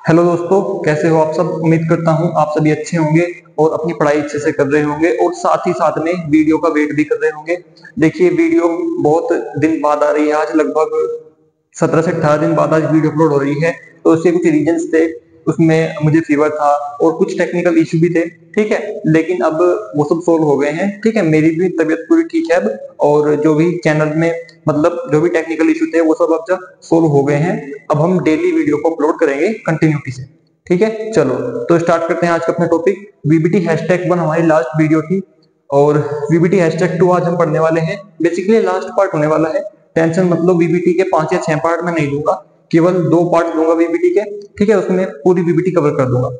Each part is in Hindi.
हेलो दोस्तों, कैसे हो आप सब। उम्मीद करता हूँ आप सभी अच्छे होंगे और अपनी पढ़ाई अच्छे से कर रहे होंगे और साथ ही साथ में वीडियो का वेट भी कर रहे होंगे। देखिए, वीडियो बहुत दिन बाद आ रही है। आज लगभग 17 से 18 दिन बाद आज वीडियो अपलोड हो रही है। तो उसके कुछ रीजंस थे, उसमें मुझे फीवर था और कुछ टेक्निकल इशू भी थे। ठीक है, लेकिन अब वो सब सोल्व हो गए हैं। ठीक है, मेरी भी तबीयत पूरी ठीक है अब। और जो भी चैनल में मतलब जो भी टेक्निकल इशू थे वो सब अब जब सोल्व हो गए हैं। अब हम डेली वीडियो को अपलोड करेंगे कंटिन्यूटी से। ठीक है, चलो तो स्टार्ट करते हैं आज का अपना टॉपिक। वीबीटी हैशटैग 1 हमारी लास्ट वीडियो थी और वीबीटी हैशटैग 2 आज हम पढ़ने वाले हैं। बेसिकली लास्ट पार्ट होने वाला है। टेंशन मतलब वीबीटी के 5 या 6 पार्ट में नहीं दूंगा, केवल 2 पार्ट दूंगा वीबीटी के। ठीक है, उसमें पूरी वीबीटी कवर कर दूंगा।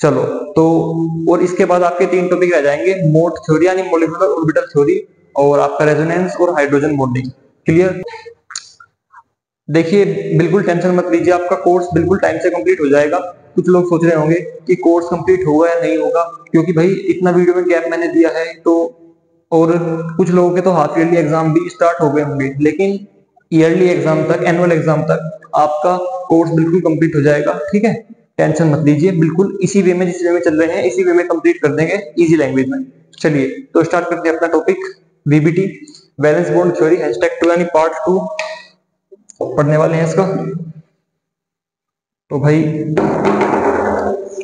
चलो तो, और इसके बाद आपके 3 टॉपिक रह जाएंगे। मोड थ्योरी यानी मोलिकुलर ऑर्बिटल थ्योरी और आपका रेजोनेंस और हाइड्रोजन बॉन्डिंग। क्लियर। देखिए, बिल्कुल टेंशन मत लीजिए, आपका कोर्स बिल्कुल टाइम से कंप्लीट हो जाएगा। कुछ लोग सोच रहे होंगे कि कोर्स कंप्लीट होगा या नहीं होगा, क्योंकि भाई इतना वीडियो में गैप मैंने दिया है तो। और कुछ लोगों के तो हाफ ईयरली एग्जाम भी स्टार्ट हो गए होंगे, लेकिन ईयरली एग्जाम तक, एनुअल एग्जाम तक आपका कोर्स बिल्कुल कंप्लीट हो जाएगा। ठीक है, टेंशन मत लीजिए, बिल्कुल इसी वे में, जिस वे में चल रहे हैं इसी वे में कंप्लीट कर देंगे इजी लैंग्वेज में। चलिए तो स्टार्ट करते हैं अपना topic. VBT valence bond theory hashtag 2 यानी पार्ट 2 पढ़ने वाले हैं इसका। तो भाई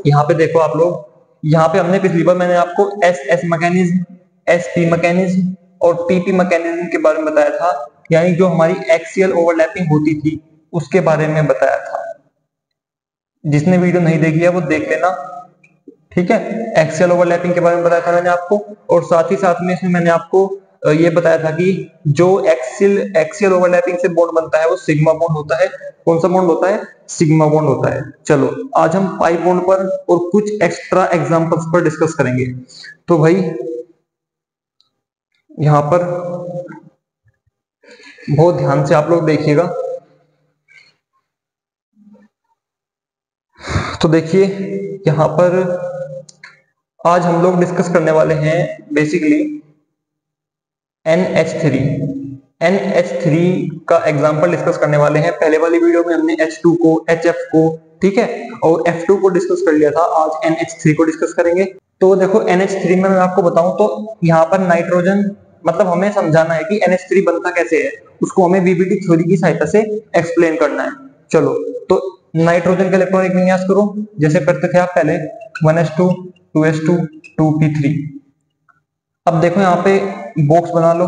यहाँ पे देखो आप लोग, यहाँ पे हमने पिछली बार मैंने आपको S S mechanism, S P mechanism और पीपी मैकेनिज्म के बारे में बताया था, यानी जो हमारी एक्सियल ओवरलैपिंग होती थी उसके बारे में बताया था। जिसने वीडियो नहीं देखी है वो देख लेना। ठीक है, एक्सियल ओवरलैपिंग के बारे में बताया था मैंने आपको, और साथ ही साथ में इसमें मैंने आपको ये बताया था कि जो एक्सियल एक्सियल ओवरलैपिंग से बॉन्ड बनता है वो सिग्मा बॉन्ड होता है। कौन सा बॉन्ड होता है? सिग्मा बॉन्ड होता है। चलो आज हम पाई बॉन्ड पर और कुछ एक्स्ट्रा एग्जांपल्स पर डिस्कस करेंगे। तो भाई यहाँ पर बहुत ध्यान से आप लोग देखिएगा। तो देखिए यहाँ पर आज हम लोग डिस्कस करने वाले हैं बेसिकली NH3। NH3 का एग्जांपल डिस्कस करने वाले हैं। पहले वाली वीडियो में हमने H2 को, HF को, ठीक है, और F2 को डिस्कस कर लिया था। आज NH3 को डिस्कस करेंगे। तो देखो NH3 में मैं आपको बताऊं तो यहाँ पर नाइट्रोजन, मतलब हमें समझाना है कि NH3 बनता कैसे है, उसको हमें वीबीटी थ्योरी की सहायता से एक्सप्लेन करना है। चलो तो नाइट्रोजन का इलेक्ट्रॉनिक विन्यास करो जैसे करते थे आप पहले, 1s2 2s2 2p3। अब देखो यहाँ पे बॉक्स बना लो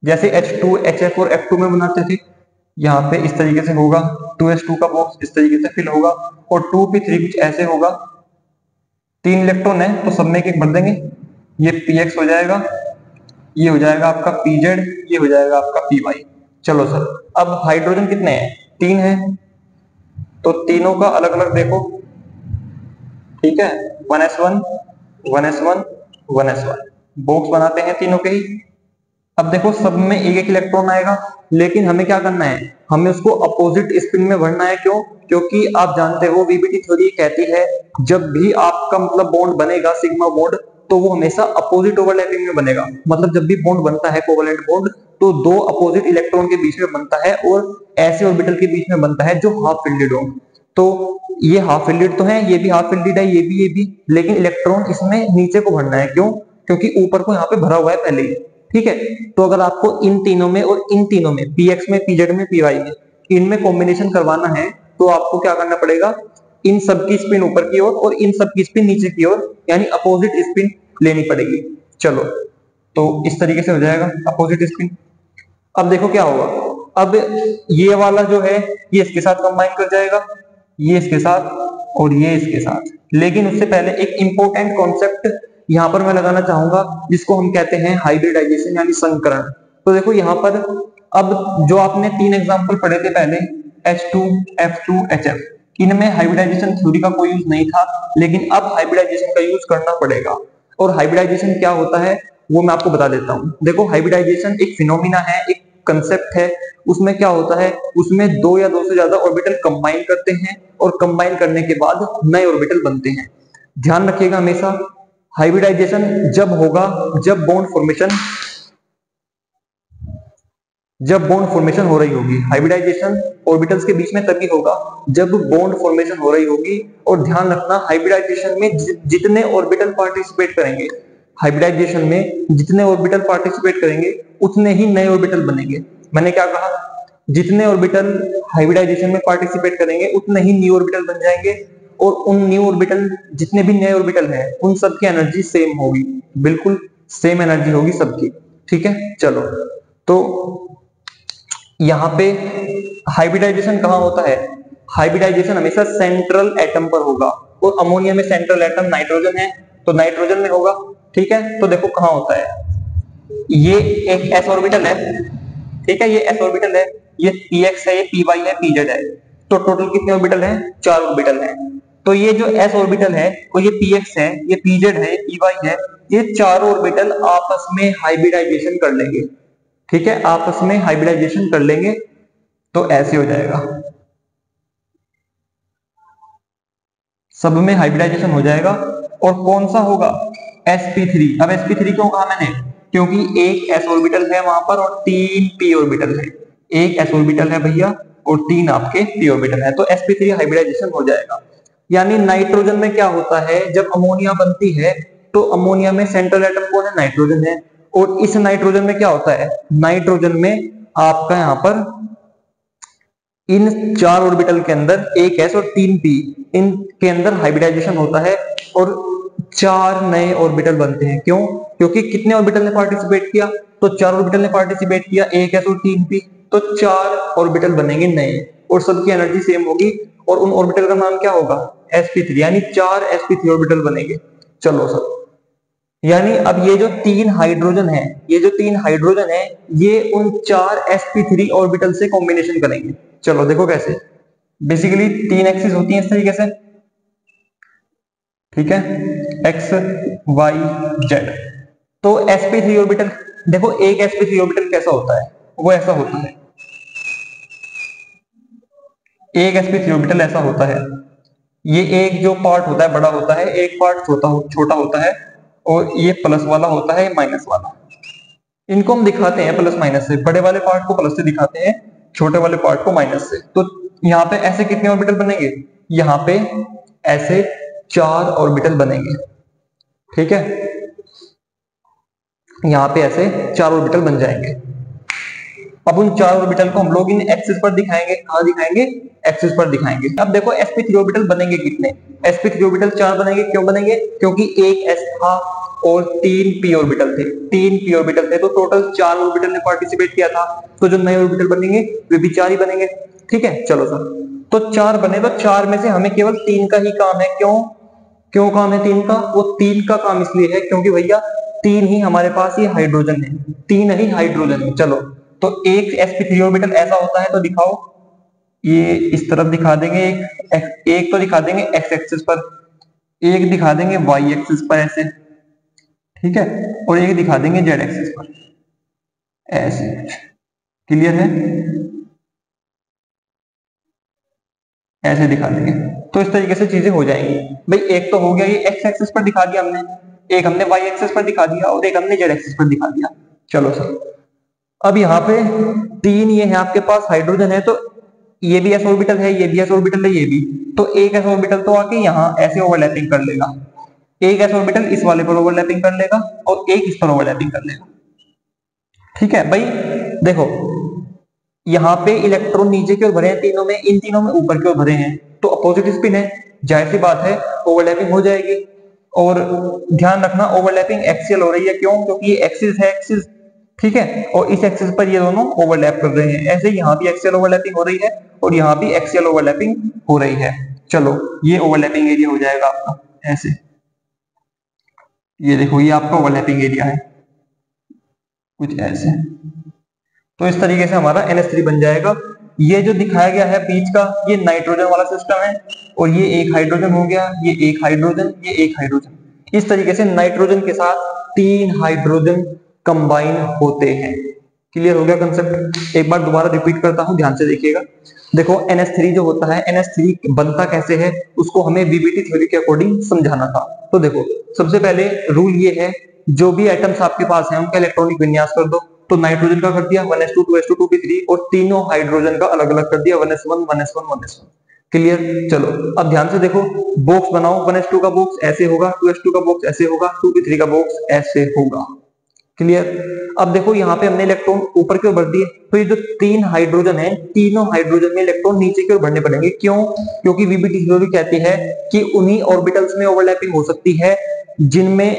जैसे H2 HF और F2 में बनाते थे। यहाँ पे इस तरीके से होगा, 2s2 का बॉक्स इस तरीके से फिल होगा और 2p3 कुछ ऐसे होगा। 3 इलेक्ट्रॉन है तो सब में एक एक भर देंगे। ये px हो जाएगा, ये हो जाएगा आपका pz, ये हो जाएगा आपका py। चलो सर, अब हाइड्रोजन कितने हैं? 3 है, तो तीनों का अलग अलग देखो। ठीक है, 1s1 1s1 1s1 बॉक्स बनाते हैं तीनों के ही। अब देखो सब में एक एक इलेक्ट्रॉन आएगा, लेकिन हमें क्या करना है, हमें उसको अपोजिट स्पिन में भरना है। क्यों? क्योंकि आप जानते हो वीबीटी थ्योरी कहती है जब भी आपका मतलब बॉन्ड बनेगा सिग्मा बॉन्ड, तो वो हमेशा अपोजिट ओवरलैपिंग में बनेगा। मतलब जब भी बॉन्ड बनता है कोवलेंट बॉन्ड, तो 2 अपोजिट इलेक्ट्रॉन के बीच में बनता है और ऐसे ऑर्बिटल के बीच में बनता है जो हाफ फिल्डेड हो। तो ये हाफ फिल्डेड तो है, ये भी हाफ फिल्डेड है, ये भी, लेकिन इलेक्ट्रॉन इसमें नीचे को भरना है। क्यों? क्योंकि ऊपर को यहाँ पे भरा हुआ है पहले ही। ठीक है, तो अगर आपको इन तीनों में और इन तीनों में, px में, pz में, py में, इनमें कॉम्बिनेशन करवाना है, तो आपको क्या करना पड़ेगा, इन सब की स्पिन ऊपर की ओर और इन सब की स्पिन नीचे की ओर, यानी अपोजिट स्पिन लेनी पड़ेगी। चलो तो इस तरीके से हो जाएगा अपोजिट स्पिन। अब देखो क्या होगा, अब ये वाला जो है ये इसके साथ कंबाइन कर जाएगा, ये इसके साथ और ये इसके साथ। लेकिन उससे पहले एक इंपॉर्टेंट कॉन्सेप्ट यहां पर मैं लगाना चाहूंगा, जिसको हम कहते हैं हाइब्रिडाइजेशन यानी संकरण। तो देखो यहां पर अब जो आपने 3 एग्जांपल पढ़े थे पहले, H2 F2 HF, इनमें हाइब्रिडाइजेशन थ्योरी का कोई यूज नहीं था, लेकिन अब हाइब्रिडाइजेशन का यूज करना पड़ेगा। और हाइब्रिडाइजेशन क्या होता है वो मैं आपको बता देता हूं। देखो हाइब्रिडाइजेशन एक फिनोमिना है, एक कंसेप्ट है। उसमें क्या होता है, उसमें 2 या 2 से ज्यादा ऑर्बिटल कंबाइन करते हैं और कंबाइन करने के बाद नए ऑर्बिटल बनते हैं। ध्यान रखिएगा हमेशा, हाइब्रिडाइजेशन जब होगा जब बॉन्ड फॉर्मेशन जब बॉन्ड फॉर्मेशन हो रही होगी। हाइब्रिडाइजेशन ऑर्बिटल्स के बीच में तभी होगा जब बॉन्ड फॉर्मेशन हो रही होगी। और ध्यान रखना, हाइब्रिडाइजेशन में जितने ऑर्बिटल पार्टिसिपेट करेंगे, हाइब्रिडाइजेशन में जितने ऑर्बिटल पार्टिसिपेट करेंगे उतने ही नए ऑर्बिटल बनेंगे। मैंने क्या कहा, जितने ऑर्बिटल हाइब्रिडाइजेशन में पार्टिसिपेट करेंगे उतने ही न्यू ऑर्बिटल बन जाएंगे। और उन न्यू ऑर्बिटल, जितने भी नए ऑर्बिटल हैं, उन सबकी एनर्जी सेम होगी, बिल्कुल सेम एनर्जी होगी सबकी। ठीक है, चलो। तो यहाँ पे हाइब्रिडाइजेशन कहाँ होता है? हाइब्रिडाइजेशन हमेशा सेंट्रल एटम पर होगा। और अमोनिया में सेंट्रल एटम नाइट्रोजन है, तो नाइट्रोजन में होगा। ठीक है, तो देखो कहाँ होता है। ये एक एस ऑर्बिटल है, ठीक है, ये एस ऑर्बिटल है, ये पी एक्स है, ये पी वाई है, पी जेड है। तो टोटल कितने ऑर्बिटल हैं? 4 ऑर्बिटल हैं। तो ये जो एस ऑर्बिटल है, और ये पी एक्स है, ये पी जेड है, ये पी वाई है, ये चारों ऑर्बिटल आपस में हाइब्रिडाइजेशन कर लेंगे। ठीक है, आपस में हाइब्रिडाइजेशन कर लेंगे, तो ऐसे हो जाएगा, सब में हाइब्रिडाइजेशन हो जाएगा। और कौन सा होगा? sp3। अब sp3 क्यों कहा मैंने? क्योंकि एक s ऑर्बिटल है वहां पर और 3 p ऑर्बिटल है। एक s ऑर्बिटल है भैया और 3 आपके p ऑर्बिटल है, तो sp3 हाइब्रिडाइजेशन हो जाएगा। यानी नाइट्रोजन में क्या होता है, जब अमोनिया बनती है तो अमोनिया में सेंट्रल एटम कौन है? नाइट्रोजन है। और इस नाइट्रोजन में क्या होता है? नाइट्रोजन में आपका यहां पर इन 4 ऑर्बिटल के अंदर एक s और 3 p, इनके अंदर हाइब्रिडाइजेशन होता है और 4 नए ऑर्बिटल बनते हैं। क्यों? क्योंकि कितने ऑर्बिटल ने पार्टिसिपेट किया? तो 4 ऑर्बिटल ने पार्टिसिपेट किया, एक s और 3 p, तो 4 ऑर्बिटल बनेंगे नए और सबकी एनर्जी सेम होगी। और उन ऑर्बिटल का नाम क्या होगा? sp3, यानी 4 sp3 ऑर्बिटल बनेंगे। चलो सर, यानी अब ये जो 3 हाइड्रोजन है, ये जो 3 हाइड्रोजन है, ये उन 4 sp3 ऑर्बिटल से कॉम्बिनेशन करेंगे। चलो देखो कैसे। बेसिकली 3 एक्सिस होती हैं इस तरीके से, ठीक है, एक्स वाई जेड। तो sp3 ऑर्बिटल, देखो एक sp3 ऑर्बिटल कैसा होता है, वो ऐसा होता है, एक sp3 ऑर्बिटल ऐसा होता है। ये एक जो पार्ट होता है बड़ा होता है, एक पार्ट छोटा होता है, और ये प्लस वाला होता है, माइनस वाला। इनको हम दिखाते हैं प्लस माइनस से, बड़े वाले पार्ट को प्लस से दिखाते हैं, छोटे वाले पार्ट को माइनस से। तो यहाँ पे ऐसे कितने ऑर्बिटल बनेंगे? यहाँ पे ऐसे 4 ऑर्बिटल बनेंगे। ठीक है, यहाँ पे ऐसे 4 ऑर्बिटल बन जाएंगे। अब उन 4 ऑर्बिटल को हम लोग इन एक्सिस पर दिखाएंगे। कहाँ दिखाएंगे? एक्सिस पर दिखाएंगे। अब देखो sp3 ऑर्बिटल बनेंगे कितने? sp3 ऑर्बिटल 4 बनेंगे। क्यों बनेंगे? क्योंकि एक s था और 3 p ऑर्बिटल थे, 3 p ऑर्बिटल थे, तो टोटल 4 ऑर्बिटल ने पार्टिसिपेट किया था। तो जो नए ऑर्बिटल बनेंगे वे भी 4 ही बनेंगे। ठीक है, चलो सर, तो 4 बने, तो 4 में से हमें केवल 3 का ही काम है। क्यों? क्यों काम है 3 का? वो 3 का काम इसलिए है क्योंकि भैया 3 ही हमारे पास ये हाइड्रोजन है, 3 ही हाइड्रोजन है। चलो, तो एक sp3 ऑर्बिटल ऐसा होता है, तो दिखाओ, ये इस तरफ दिखा देंगे, एक तो दिखा देंगे x एक्सिस पर, एक दिखा देंगे y एक्सिस पर ऐसे, ठीक है, और एक दिखा देंगे z एक्सिस पर ऐसे। क्लियर है? ऐसे दिखा देंगे, तो इस तरीके से चीजें हो जाएंगी। भाई एक तो हो गया, ये x एक्सिस पर दिखा दिया हमने, एक हमने y एक्सिस पर दिखा दिया, और एक हमने z एक्सिस पर दिखा दिया। चलो सर, अब यहाँ पे 3 ये है आपके पास हाइड्रोजन है, तो ये भी s ऑर्बिटल है, ये भी s ऑर्बिटल है, ये भी, तो एक s ऑर्बिटल तो आके यहाँ ऐसे ओवरलैपिंग कर लेगा, एक s ऑर्बिटल इस वाले पर ओवरलैपिंग कर लेगा और एक इस पर ओवरलैपिंग कर लेगा। ठीक है भाई, देखो यहाँ पे इलेक्ट्रॉन नीचे की ओर भरे हैं तीनों में, इन तीनों में ऊपर की ओर भरे हैं, तो अपोजिट स्पिन है, जाहिर सी बात है ओवरलैपिंग हो जाएगी। और ध्यान रखना, ओवरलैपिंग एक्सियल हो रही है। क्यों? क्योंकि ये एक्सिस है, एक्सिस, ठीक है, और इस एक्सिस पर ये दोनों ओवरलैप कर रहे हैं। ऐसे यहाँ भी एक्सियल ओवरलैपिंग हो रही है और यहाँ भी एक्सियल ओवरलैपिंग हो रही है। चलो, ये ओवरलैपिंग एरिया हो जाएगा आपका ऐसे, ये देखो, ये आपका ओवरलैपिंग एरिया है कुछ ऐसे। तो इस तरीके से हमारा NH3 बन जाएगा। ये जो दिखाया गया है बीच का, ये नाइट्रोजन वाला सिस्टम है, और ये एक हाइड्रोजन हो गया, ये एक हाइड्रोजन, ये एक हाइड्रोजन। इस तरीके से नाइट्रोजन के साथ 3 हाइड्रोजन कंबाइन होते हैं। क्लियर हो गया कंसेप्ट? एक बार दोबारा रिपीट करता हूं, ध्यान से देखिएगा। देखो NH3 जो होता है, NH3 बनता कैसे है, उसको हमें VBT थ्योरी के अकॉर्डिंग समझाना था। तो देखो, सबसे पहले रूल ये है, जो भी एटम्स आपके पास हैं उनका इलेक्ट्रॉनिक विन्यास कर दो। तो नाइट्रोजन का कर दिया 1s2 2s2 2p3 और तीनों हाइड्रोजन का अलग अलग कर दिया 1s1 1s1 1s1। क्लियर। चलो अब ध्यान से देखो, बॉक्स बनाओ, 1s2 का बॉक्स ऐसे होगा, 2s2 का बॉक्स ऐसे होगा, 2p3 का बॉक्स ऐसे होगा। क्लियर। अब देखो यहाँ पे हमने इलेक्ट्रॉन ऊपर की ओर भर दिए, तो ये जो तीन हाइड्रोजन है, तीनों हाइड्रोजन में इलेक्ट्रॉन नीचे की ओर भरने पड़ेंगे। क्यों? क्योंकि वीबीटी थ्योरी कहती है कि उन्हीं ऑर्बिटल्स में ओवरलैपिंग हो सकती है जिनमें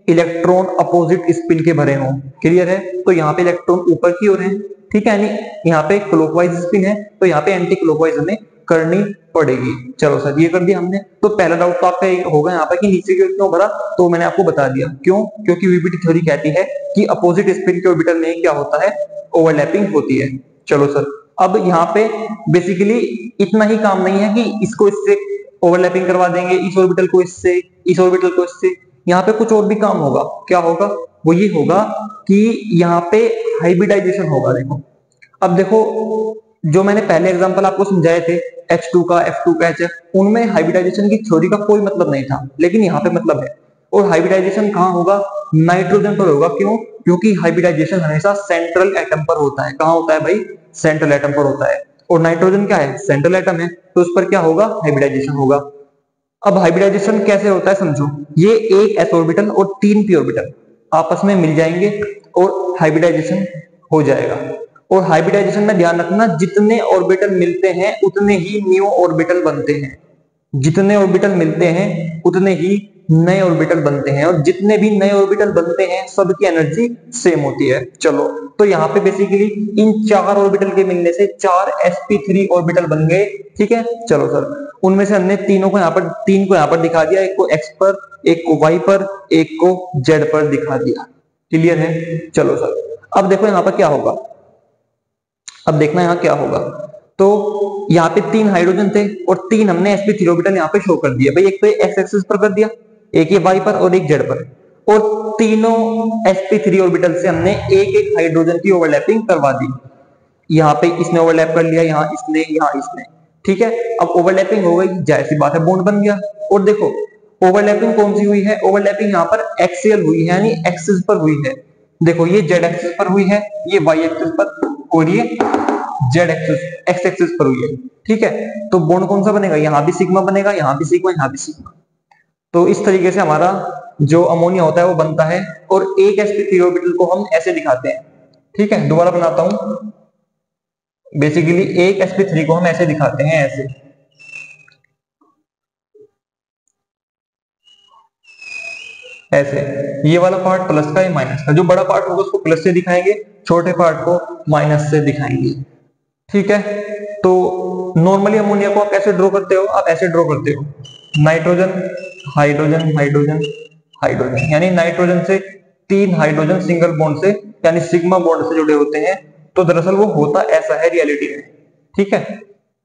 इलेक्ट्रॉन अपोजिट स्पिन के भरे हों। क्लियर है। तो यहाँ पे इलेक्ट्रॉन ऊपर की ओर है, ठीक है, यानी यहाँ पे क्लॉकवाइज स्पिन है, तो यहाँ पे एंटी क्लॉकवाइज हमें करनी पड़ेगी। चलो सर, ये कर दिया हमने। तो पहला डाउट तो आपका होगा यहाँ पर कि नीचे की ओर क्यों भरा, तो मैंने आपको बता दिया क्यों। क्योंकि वीबीटी थ्योरी कहती है कि अपोजिट स्पिन के ऑर्बिटल में क्या होता है, ओवरलैपिंग होती है। चलो सर, अब यहाँ पे बेसिकली इतना ही काम नहीं है कि इसको इससे ओवरलैपिंग करवा देंगे, इस ऑर्बिटल को इससे, इस ऑर्बिटल को इससे। यहाँ पे कुछ और भी काम होगा। क्या होगा? वो ये होगा कि यहाँ पे हाइब्रिडाइजेशन होगा। देखो, अब देखो, जो मैंने पहले एग्जांपल आपको समझाए थे H2 का, F2 का, HF, उनमें हाइब्रिडाइजेशन की थ्योरी का कोई मतलब नहीं था, लेकिन यहाँ पे मतलब है। और हाइब्रिडाइजेशन कहाँ होगा? नाइट्रोजन पर होगा। क्यों? क्योंकि हाइब्रिडाइजेशन हमेशा सेंट्रल एटम पर होता है। कहाँ होता है भाई? सेंट्रल एटम पर होता है। और नाइट्रोजन क्या है? सेंट्रल एटम है, तो उस पर क्या होगा? हाइब्रिडाइजेशन होगा। अब हाइब्रिडाइजेशन कैसे होता है समझो। ये एक s ऑर्बिटल और तीन p ऑर्बिटल आपस में मिल जाएंगे और हाइब्रिडाइजेशन हो जाएगा। और हाइब्रिडाइजेशन में ध्यान रखना, जितने ऑर्बिटल मिलते हैं उतने ही न्यू ऑर्बिटल बनते हैं। जितने ऑर्बिटल मिलते हैं उतने ही नए ऑर्बिटल बनते हैं, और जितने भी नए ऑर्बिटल बनते हैं सबकी एनर्जी सेम होती है। चलो, तो यहाँ पे बेसिकली इन चार ऑर्बिटल के मिलने से 4 sp3 ऑर्बिटल बन गए। ठीक है। चलो सर, उनमें से हमने तीन को यहाँ पर दिखा दिया, एक को x पर, एक को y पर, एक को z पर दिखा दिया। क्लियर है। चलो सर, अब देखो यहाँ पर क्या होगा। अब देखना यहाँ क्या होगा। तो यहाँ पे तीन हाइड्रोजन थे और तीन हमने sp3 ऑर्बिटल यहाँ पे शो कर दिया। भाई एक तो एक्स एक्सिस पर कर दिया, एक ये y पर और एक z पर, और तीनों sp3 ऑर्बिटल से हमने एक एक हाइड्रोजन की ओवरलैपिंग करवा दी। यहाँ पे इसने ओवरलैप कर लिया, यहाँ इसने, यहाँ इसने। ठीक है। अब ओवरलैपिंग हो गई, जाहिर सी बात है बॉन्ड बन गया। और देखो, ओवरलैपिंग कौन सी हुई है? ओवरलैपिंग यहाँ पर एक्सियल हुई है, यानी एक्सिस पर हुई है। देखो, ये जेड एक्सिस पर हुई है, ये वाई एक्सिस पर, और ये जेड एक्सिस, एक्स एक्सिस पर हुई है। ठीक है। तो बॉन्ड कौन सा बनेगा? यहाँ भी सिग्मा बनेगा, यहाँ भी सिग्मा, यहाँ भी सिग्मा। तो इस तरीके से हमारा जो अमोनिया होता है वो बनता है। और एक sp3 ऑर्बिटल को हम ऐसे दिखाते हैं। ठीक है, दोबारा बनाता हूं। बेसिकली एक sp3 को हम ऐसे दिखाते हैं, ऐसे। ऐसे, ये वाला पार्ट प्लस का, ये माइनस का। जो बड़ा पार्ट होगा उसको प्लस से दिखाएंगे, छोटे पार्ट को माइनस से दिखाएंगे। ठीक है। तो नॉर्मली अमोनिया को आप कैसे ड्रॉ करते हो? आप ऐसे ड्रॉ करते हो, नाइट्रोजन, हाइड्रोजन, हाइड्रोजन, हाइड्रोजन, यानी नाइट्रोजन से तीन हाइड्रोजन सिंगल बॉन्ड से, यानी सिग्मा बॉन्ड से जुड़े होते हैं। तो दरअसल वो होता ऐसा है रियलिटी में। ठीक है।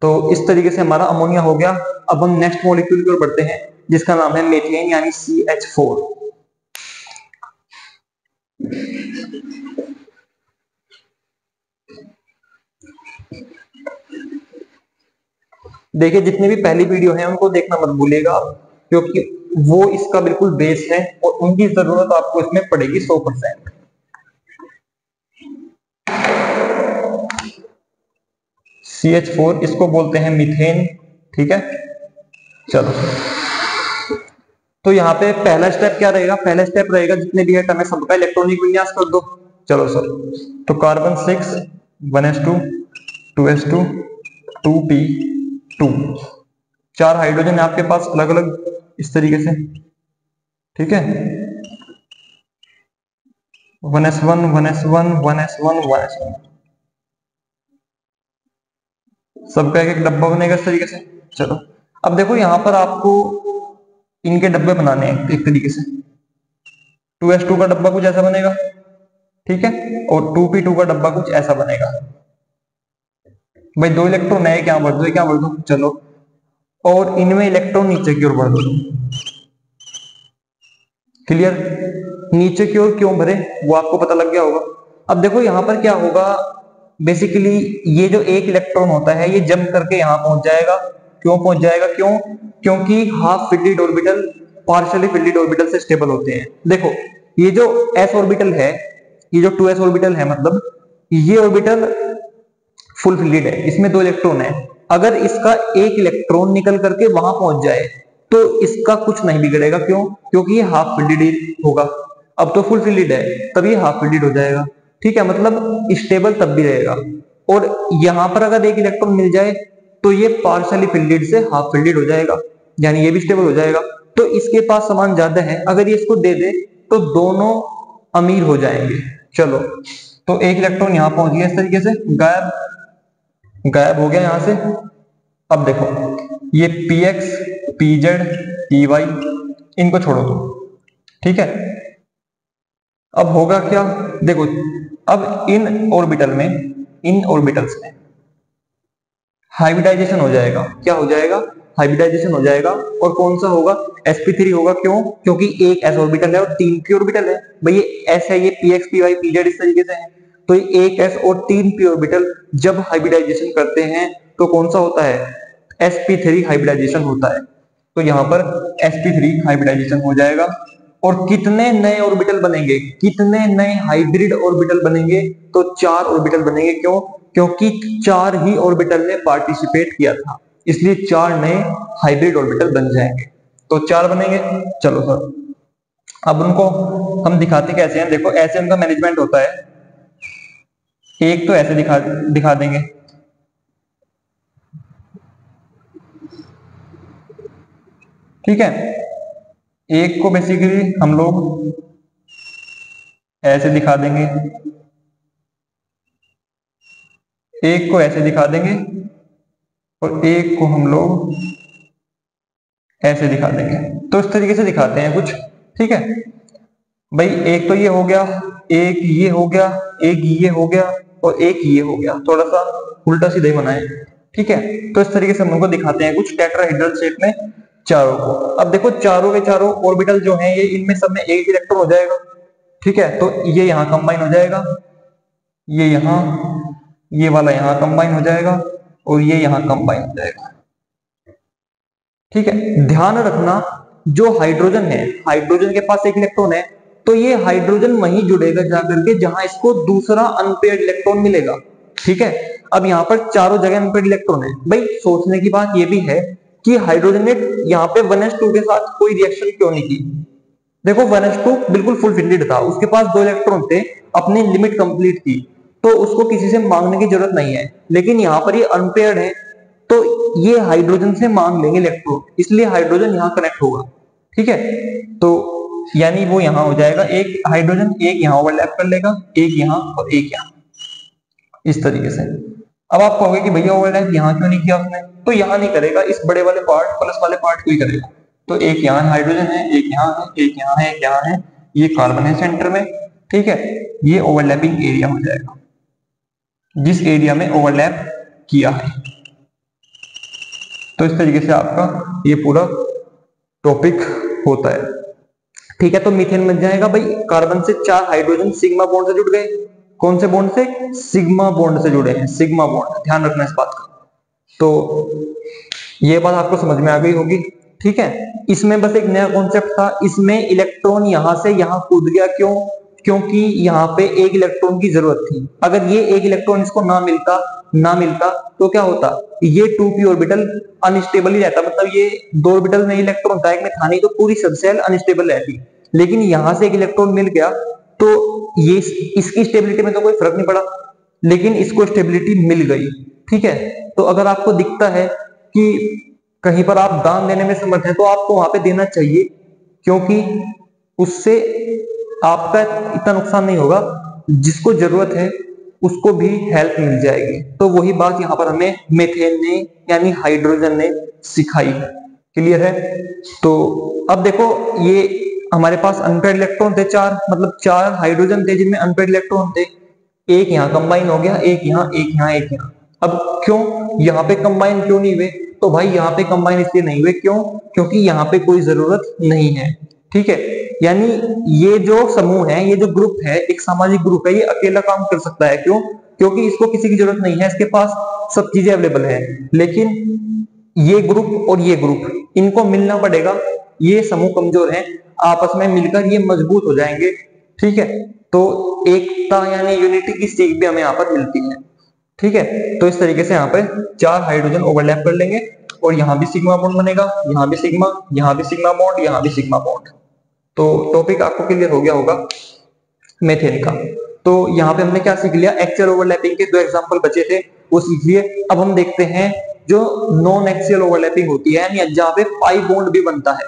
तो इस तरीके से हमारा अमोनिया हो गया। अब हम नेक्स्ट मॉलिक्यूल की ओर बढ़ते हैं, जिसका नाम है मीथेन, यानी CH4। देखिए, जितनी भी पहली वीडियो है उनको देखना मत भूलिएगा आप, क्योंकि वो इसका बिल्कुल बेस है और उनकी जरूरत आपको इसमें पड़ेगी 100%। CH4 इसको बोलते हैं मीथेन। ठीक है। चलो, तो यहाँ पे पहला स्टेप क्या रहेगा? पहला स्टेप रहेगा जितने भी एटम है सबका इलेक्ट्रॉनिक विन्यास कर दो। चलो सर, तो कार्बन 6, 1s2, 2s2, 2p2, चार हाइड्रोजन है आपके पास अलग अलग इस तरीके से। ठीक है। 1s1, 1s1, 1s1, 1s1, सबका एक एक डब्बा बनेगा इस तरीके से। चलो, अब देखो यहाँ पर आपको इनके डब्बे बनाने हैं एक तरीके से। 2s2 का डब्बा कुछ ऐसा बनेगा, ठीक है, और 2p2 का डब्बा कुछ ऐसा बनेगा। भाई दो इलेक्ट्रॉन है, क्या बढ़ दो, क्या बढ़ दो। चलो, और इनमें इलेक्ट्रॉन नीचे की ओर बढ़ दो। क्लियर। नीचे की ओर क्यों भरे वो आपको पता लग गया होगा। अब देखो यहाँ पर क्या होगा, बेसिकली ये जो एक इलेक्ट्रॉन होता है ये जंप करके यहाँ पहुंच जाएगा। क्यों पहुंच जाएगा? क्यों? क्योंकि half fielded orbital partially fielded orbital से स्टेबल होते हैं। देखो, ये जो s ऑर्बिटल है ये जो 2s ऑर्बिटल है, मतलब ये ऑर्बिटल फुल फिल्ड है, इसमें 2 इलेक्ट्रॉन है। अगर इसका एक इलेक्ट्रॉन निकल करके वहां पहुंच जाए तो इसका कुछ नहीं बिगड़ेगा, क्यों? क्योंकि ये हाफ फिल्डेड होगा। अब तो फुल फिल्डेड है, तब ये हाफ फिल्डेड हो जाएगा, ठीक है, मतलब स्टेबल तब भी रहेगा। और यहां पर अगर एक इलेक्ट्रॉन मिल जाए तो ये पार्शियली फिल्डेड से हाफ फिल्डेड हो जाएगा, यानी ये भी स्टेबल हो जाएगा। तो इसके पास सामान ज्यादा है, अगर ये इसको दे दे तो दोनों अमीर हो जाएंगे। चलो, तो एक इलेक्ट्रॉन यहां पहुंच गया, इस तरीके से गायब हो गया यहां से। अब देखो, ये px, pz, py इनको छोड़ो तो, ठीक है। अब होगा क्या, देखो, अब इन ऑर्बिटल्स में हाइब्रिडाइजेशन हो जाएगा। क्या हो जाएगा? हाइब्रिडाइजेशन हो जाएगा। और कौन सा होगा? sp3 होगा। क्यों? क्योंकि एक s ऑर्बिटल है और 3 p ऑर्बिटल है। भाई ये s है, ये px, py, pz इस तरीके से है, तो ये एक s और 3 p ऑर्बिटल जब हाइब्रिडाइजेशन करते हैं तो कौन सा होता है? sp3 हाइब्रिडाइजेशन होता है। तो यहाँ पर sp3 हाइब्रिडाइजेशन हो जाएगा। और कितने नए ऑर्बिटल बनेंगे, कितने नए हाइब्रिड ऑर्बिटल बनेंगे? तो 4 ऑर्बिटल बनेंगे। क्यों? क्योंकि 4 ही ऑर्बिटल ने पार्टिसिपेट किया था, इसलिए 4 नए हाइब्रिड ऑर्बिटल बन जाएंगे। तो 4 बनेंगे। चलो सर, अब उनको हम दिखाते कैसे हैं, देखो ऐसे उनका मैनेजमेंट होता है। एक तो ऐसे दिखा देंगे, ठीक है। एक को बेसिकली हम लोग ऐसे दिखा देंगे, एक को ऐसे दिखा देंगे, और एक को हम लोग ऐसे दिखा देंगे। तो इस तरीके से दिखाते हैं कुछ, ठीक है भाई। एक तो ये हो गया, एक ये हो गया, एक ये हो गया, और एक ये हो गया। थोड़ा सा उल्टा सीधा ही बनाए, ठीक है। तो इस तरीके से हम उनको दिखाते हैं कुछ टेट्राहेड्रल शेप में चारों को। अब देखो, चारों के चारों ऑर्बिटल जो हैं, ये इनमें सब में एक इलेक्ट्रॉन हो जाएगा, ठीक है। तो ये यहाँ कंबाइन हो जाएगा, ये यहाँ, ये वाला यहाँ कंबाइन हो जाएगा, और ये यहाँ कंबाइन हो जाएगा, ठीक है। ध्यान रखना, जो हाइड्रोजन है, हाइड्रोजन के पास एक इलेक्ट्रॉन है, तो ये हाइड्रोजन वहीं जुड़ेगा जाकर के जहां इसको दूसरा अनपेयर्ड इलेक्ट्रॉन मिलेगा, ठीक है। अब यहाँ पर चारों जगह अनपेयर्ड इलेक्ट्रॉन है। भाई सोचने की बात ये भी है कि हाइड्रोजन ने यहाँ पे 1s2 के साथ कोई रिएक्शन क्यों नहीं की? देखो 1s2 बिल्कुल फुल फिल्डेड था, उसके पास 2 इलेक्ट्रॉन थे, अपनी लिमिट कंप्लीट थी, तो उसको किसी से मांगने की जरूरत नहीं है। लेकिन यहाँ पर ये अनपेयर्ड है, तो ये हाइड्रोजन से मांग लेंगे इलेक्ट्रॉन, इसलिए हाइड्रोजन यहाँ कनेक्ट होगा, ठीक है। तो यानी वो यहाँ हो जाएगा, एक हाइड्रोजन एक यहाँ ओवरलैप कर लेगा, एक यहाँ और एक यहाँ, इस तरीके से। अब आप कहोगे कि भैया ओवरलैप यहाँ क्यों नहीं किया उसने? तो यहाँ नहीं करेगा, इस बड़े वाले पार्ट, प्लस वाले पार्ट को ही करेगा। तो एक यहाँ हाइड्रोजन है, एक यहाँ है, एक यहाँ है, एक यहाँ है, ये कार्बन है सेंटर में, ठीक है। ये ओवरलैपिंग एरिया हो जाएगा, जिस एरिया में ओवरलैप किया है। तो इस तरीके से आपका ये पूरा टॉपिक होता है, ठीक है। तो मीथेन बन जाएगा भाई, कार्बन से 4 हाइड्रोजन सिग्मा बॉन्ड से जुड़ गए। कौन से बॉन्ड से? सिग्मा बॉन्ड से जुड़े हैं, सिग्मा बॉन्ड, ध्यान रखना इस बात का। तो ये बात आपको समझ में आ गई होगी, ठीक है। इसमें बस एक नया कॉन्सेप्ट था, इसमें इलेक्ट्रॉन यहां से यहां कूद गया। क्यों? क्योंकि यहाँ पे एक इलेक्ट्रॉन की जरूरत थी। अगर ये एक इलेक्ट्रॉन इसको ना मिलता तो क्या होता? ये 2p ऑर्बिटल अनस्टेबल ही रहता, मतलब ये 2 ऑर्बिटल में इलेक्ट्रॉन था, एक में था नहीं, तो पूरी सब सेल अनस्टेबल रहती। लेकिन यहां से एक इलेक्ट्रॉन मिल गया तो ये इसकी स्टेबिलिटी में तो कोई फर्क नहीं पड़ा, लेकिन इसको स्टेबिलिटी मिल गई, ठीक है। तो अगर आपको दिखता है कि कहीं पर आप दान देने में समर्थ हैं, तो आपको वहां पे देना चाहिए, क्योंकि उससे आपका इतना नुकसान नहीं होगा, जिसको जरूरत है उसको भी हेल्प मिल जाएगी। तो वही बात यहाँ पर हमें मेथेन ने यानी हाइड्रोजन ने सिखाई है। क्लियर है? तो अब देखो, ये हमारे पास अनपेयर्ड इलेक्ट्रॉन थे 4, मतलब 4 हाइड्रोजन थे जिनमें अनपेयर्ड इलेक्ट्रॉन थे। एक यहाँ कंबाइन हो गया, एक यहाँ, एक यहाँ, एक यहाँ। अब क्यों यहाँ पे कंबाइन क्यों नहीं हुए? तो भाई यहाँ पे कंबाइन इसलिए नहीं हुए, क्यों? क्योंकि यहाँ पे कोई जरूरत नहीं है, ठीक है। यानी ये जो समूह है, ये जो ग्रुप है, एक सामाजिक ग्रुप है, ये अकेला काम कर सकता है। क्यों? क्योंकि इसको किसी की जरूरत नहीं है, इसके पास सब चीजें अवेलेबल है। लेकिन ये ग्रुप और ये ग्रुप, इनको मिलना पड़ेगा। ये समूह कमजोर है, आपस में मिलकर ये मजबूत हो जाएंगे, ठीक है। तो एकता यानी यूनिटी की सीख भी हमें यहाँ पर मिलती है। ठीक है, तो इस तरीके से यहाँ पे 4 हाइड्रोजन ओवरलैप कर लेंगे और यहाँ भी सिग्मा बॉन्ड बनेगा, यहाँ भी सिग्मा, यहाँ भी सिग्मा बॉन्ड, यहाँ भी सिग्मा बॉन्ड। तो टॉपिक आपको क्लियर हो गया होगा मेथेन का। तो यहाँ पे हमने क्या सीख लिया, एक्सियल ओवरलैपिंग के 2 एग्जांपल बचे थे वो सीख लिए। अब हम देखते हैं जो नॉन एक्सियल ओवरलैपिंग होती है यानी जहाँ पे पाई बॉन्ड भी बनता है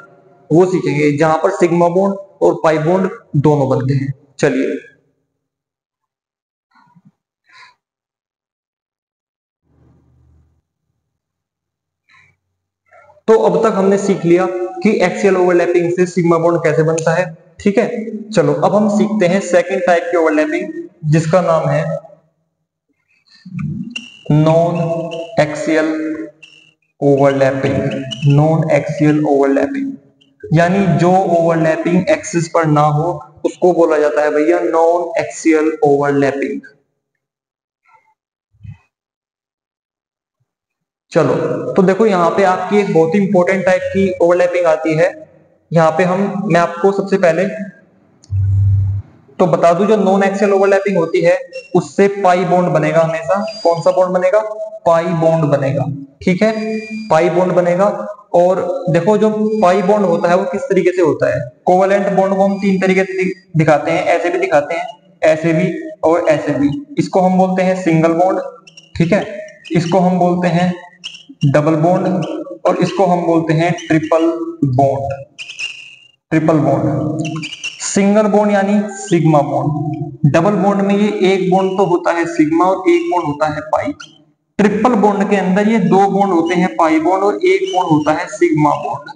वो सीखेंगे, जहां पर सिग्मा बॉन्ड और पाई बॉन्ड दोनों बनते हैं। चलिए, तो अब तक हमने सीख लिया कि एक्सियल ओवरलैपिंग से सिग्मा बॉन्ड कैसे बनता है। ठीक है, चलो अब हम सीखते हैं सेकंड टाइप की ओवरलैपिंग जिसका नाम है non axial overlapping. Non axial overlapping यानी जो ओवरलैपिंग एक्सिस पर ना हो उसको बोला जाता है भैया नॉन एक्सियल ओवरलैपिंग। चलो, तो देखो यहाँ पे आपकी एक बहुत ही इंपॉर्टेंट टाइप की ओवरलैपिंग आती है। यहाँ पे मैं आपको सबसे पहले तो बता दूं, जो नॉन एक्सियल ओवरलैपिंग होती है उससे पाई बॉन्ड बनेगा हमेशा। कौन सा बॉन्ड बनेगा, पाई बॉन्ड बनेगा। ठीक है, पाई बॉन्ड बनेगा। और देखो जो पाई बॉन्ड होता है वो किस तरीके से होता है, कोवलेंट बॉन्ड को हम 3 तरीके से दिखाते हैं, ऐसे भी दिखाते हैं, ऐसे भी और ऐसे भी। इसको हम बोलते हैं सिंगल बॉन्ड। ठीक है, इसको हम बोलते हैं डबल बॉन्ड और इसको हम बोलते हैं triple bond. Triple bond, single bond यानी सिग्मा बॉन्ड। डबल बॉन्ड में ये एक बॉन्ड तो होता है सिग्मा और एक बॉन्ड होता है पाई। ट्रिपल बॉन्ड के अंदर ये 2 बॉन्ड होते हैं पाई बॉन्ड और एक बॉन्ड होता है सिग्मा बॉन्ड।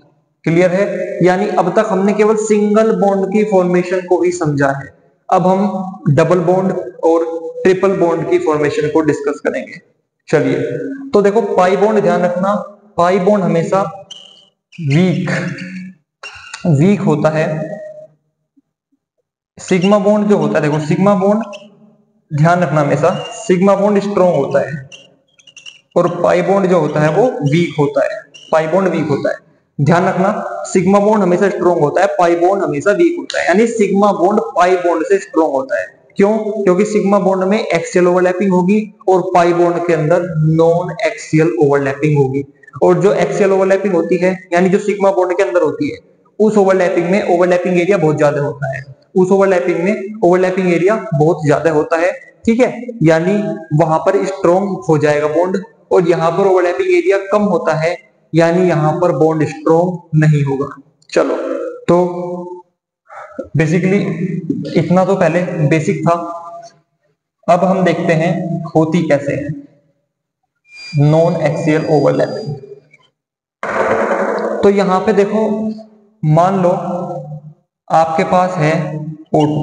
क्लियर है, यानी अब तक हमने केवल सिंगल बॉन्ड की फॉर्मेशन को ही समझा है। अब हम डबल बॉन्ड और ट्रिपल बॉन्ड की फॉर्मेशन को डिस्कस करेंगे। चलिए, तो देखो पाई बॉन्ड ध्यान रखना, पाई बॉन्ड हमेशा वीक वीक होता है। सिग्मा बॉन्ड जो होता है, देखो सिग्मा बॉन्ड ध्यान रखना हमेशा सिग्मा बॉन्ड स्ट्रॉन्ग होता है और पाई बॉन्ड जो होता है वो वीक होता है। पाई बॉन्ड वीक होता है, ध्यान रखना सिग्मा बॉन्ड हमेशा स्ट्रॉन्ग होता है, पाई बॉन्ड हमेशा वीक होता है। यानी सिग्मा बॉन्ड पाई बॉन्ड से स्ट्रॉन्ग होता है। क्यों, क्योंकि सिग्मा बॉन्ड में एक्सियल ओवरलैपिंग होगी और पाई बॉन्ड के अंदर नॉन एक्सियल ओवरलैपिंग होगी। और जो एक्सियल ओवरलैपिंग होती है यानी जो सिग्मा बॉन्ड के अंदर होती है उस ओवरलैपिंग में ओवरलैपिंग एरिया बहुत ज्यादा होता है। उस ओवरलैपिंग में ओवरलैपिंग एरिया बहुत ज्यादा होता है। ठीक है, यानी वहां पर स्ट्रॉन्ग हो जाएगा बॉन्ड और यहाँ पर ओवरलैपिंग एरिया कम होता है यानी यहाँ पर बॉन्ड स्ट्रॉन्ग नहीं होगा। चलो, तो बेसिकली इतना तो पहले बेसिक था। अब हम देखते हैं होती कैसे है नॉन एक्सियल ओवरलैपिंग। तो यहां पे देखो, मान लो आपके पास है O2।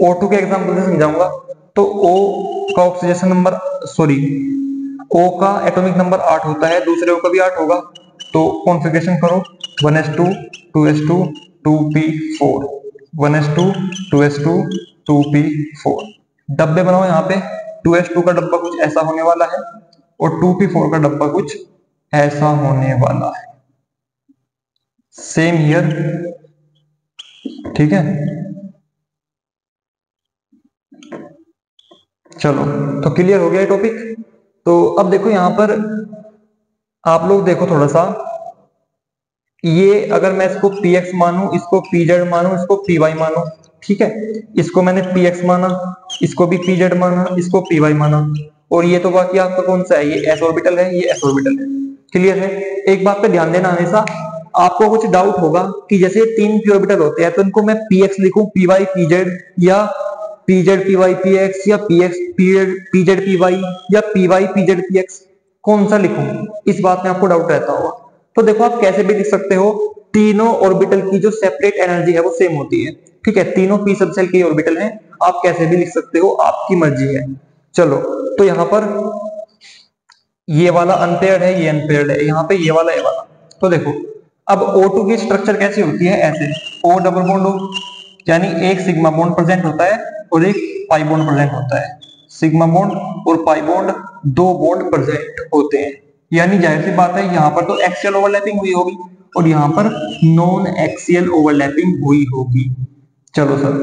O2 के एग्जांपल से समझाऊंगा। तो O का ऑक्सीडेशन नंबर, सॉरी, O का एटॉमिक नंबर 8 होता है, दूसरे O का भी 8 होगा। तो कॉन्फ़िगरेशन करो 1s2 2s2 2p4 1s2 2s2 2p4। डब्बे बनाओ, यहाँ पे 2s2 का डब्बा कुछ ऐसा होने वाला है और 2p4 का डब्बा कुछ ऐसा होने वाला है। Same here. ठीक है, चलो, तो क्लियर हो गया टॉपिक। तो अब देखो यहां पर आप लोग देखो थोड़ा सा, ये अगर मैं इसको px मानूं, इसको pz मानूं, इसको py मानूं। ठीक है, इसको मैंने px माना, इसको भी pz माना, इसको py माना। और ये तो बाकी आपका कौन सा है, ये s ऑर्बिटल है, ये s ऑर्बिटल है। क्लियर है, एक बात पे ध्यान देना हमेशा, आपको कुछ डाउट होगा कि जैसे 3 p ऑर्बिटल होते हैं तो इनको मैं px लिखूं, py pz, या pz py px, या px pz py, या py pz px, कौन सा लिखूं, इस बात में आपको डाउट रहता होगा। तो देखो आप कैसे भी लिख सकते हो, तीनों ऑर्बिटल की जो सेपरेट एनर्जी है वो सेम होती है। ठीक है, तीनों p सबसेल के ऑर्बिटल हैं, आप कैसे भी लिख सकते हो, आपकी मर्जी है। चलो, तो यहां पर ये वाला अनपेयर्ड है, ये अनपेयर्ड है, यहाँ पे ये वाला, ये वाला। तो देखो अब O2 की स्ट्रक्चर कैसी होती है, ऐसे O डबल बॉन्ड O, यानी एक सिग्मा बॉन्ड प्रेजेंट होता है और एक पाई बॉन्ड प्रेजेंट होता है। सिग्मा बॉन्ड और पाई बॉन्ड 2 बॉन्ड प्रेजेंट होते हैं, यानी जाहिर सी बात है यहाँ पर तो एक्सियल ओवरलैपिंग हुई होगी और यहाँ पर नॉन एक्सियल ओवरलैपिंग हुई होगी। चलो सर,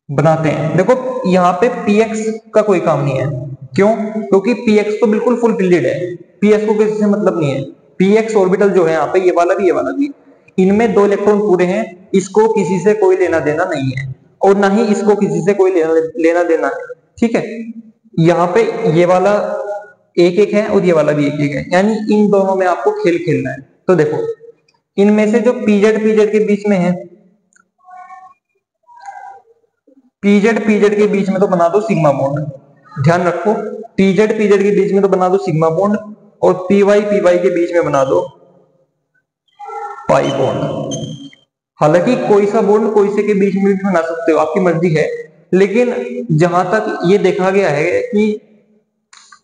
बनाते हैं। देखो यहाँ पे px का कोई काम नहीं है, क्यों? क्योंकि px तो बिल्कुल फुल फिल्ड है, ps को किसी से मतलब नहीं है। px ऑर्बिटल जो है यहाँ पे, ये वाला भी ये वाला भी, इनमें 2 इलेक्ट्रॉन पूरे हैं, इसको किसी से कोई लेना देना नहीं है और ना ही इसको किसी से कोई लेना देना है, ठीक है। यहाँ पे ये वाला एक एक है और ये वाला भी एक एक है, यानी इन दोनों में आपको खेल खेलना है। तो देखो इनमें से जो पीजेड पीजेड के बीच में है, पीजेड पीजेड के बीच में तो बना दो सिग्मा बॉन्ड, ध्यान रखो, पीजेड पीजेड के बीच में तो बना दो सिग्मा बॉन्ड, और पीवाई पीवाई के बीच में बना दो पाई बॉन्ड। हालांकि कोई सा बॉन्ड कोई से के बीच में भी बना सकते हो, आपकी मर्जी है, लेकिन जहां तक ये देखा गया है कि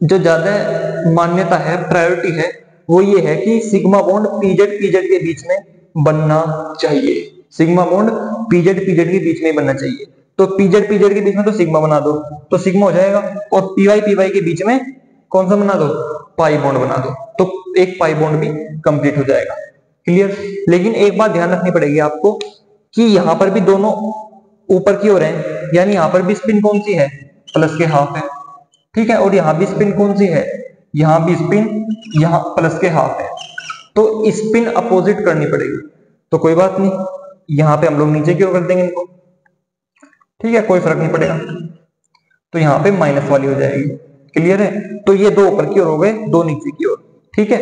जो ज्यादा मान्यता है, प्रायोरिटी है, वो ये है कि सिग्मा बॉन्ड पीजेड पीजेड के बीच में बनना चाहिए। सिग्मा बॉन्ड पीजेड पीजेड के बीच में बनना चाहिए। तो पीजेड पीजेड के बीच में तो सिग्मा बना दो, तो सिग्मा हो जाएगा, और पीवाई पीवाई के बीच में कौन सा बना दो? पाई बॉन्ड बना दो, तो एक पाई बॉन्ड भी कंप्लीट हो जाएगा। क्लियर? लेकिन एक बात ध्यान रखनी पड़ेगी आपको कि यहां पर भी दोनों ऊपर की ओर है, यानी यहां पर भी स्पिन कौन सी है? प्लस के हाफ है, ठीक है। और यहां भी स्पिन कौन सी है? यहां भी स्पिन यहां प्लस के हाफ है, तो स्पिन अपोजिट करनी पड़ेगी। तो कोई बात नहीं, यहां पे हम लोग नीचे की ओर कर देंगे इनको, ठीक है, कोई फर्क नहीं पड़ेगा। तो यहाँ पे माइनस वाली हो जाएगी। क्लियर है? तो ये 2 ऊपर की ओर हो गए, 2 नीचे की ओर, ठीक है।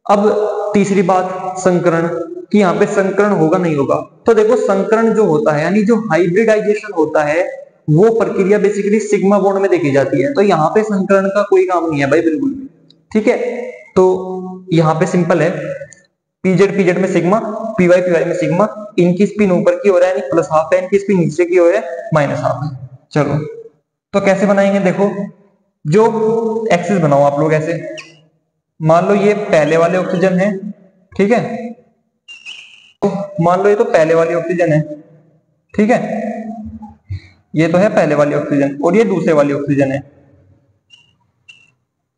अब तीसरी बात संकरण, कि यहाँ पे संकरण होगा नहीं होगा। तो देखो संकरण जो होता है, यानी जो हाइब्रिडाइजेशन होता है, वो प्रक्रिया बेसिकली सिग्मा बॉन्ड में देखी जाती है। तो यहाँ पे संकरण का कोई काम नहीं है भाई, बिल्कुल भी, ठीक है। तो यहाँ पे सिंपल है, पीजेड पीजेड में सिग्मा, पीवाई पीवाई में सिग्मा, इनकी स्पिन ऊपर की ओर है यानी प्लस हाफ है, इनकी स्पिन नीचे की ओर है माइनस हाफ है। चलो तो कैसे बनाएंगे? देखो जो एक्सिस बनाओ आप लोग ऐसे, मान लो ये पहले वाले ऑक्सीजन है, ठीक है, तो मान लो ये तो पहले वाली ऑक्सीजन है, ठीक है, ये तो है पहले वाली ऑक्सीजन, और ये दूसरे वाली ऑक्सीजन है,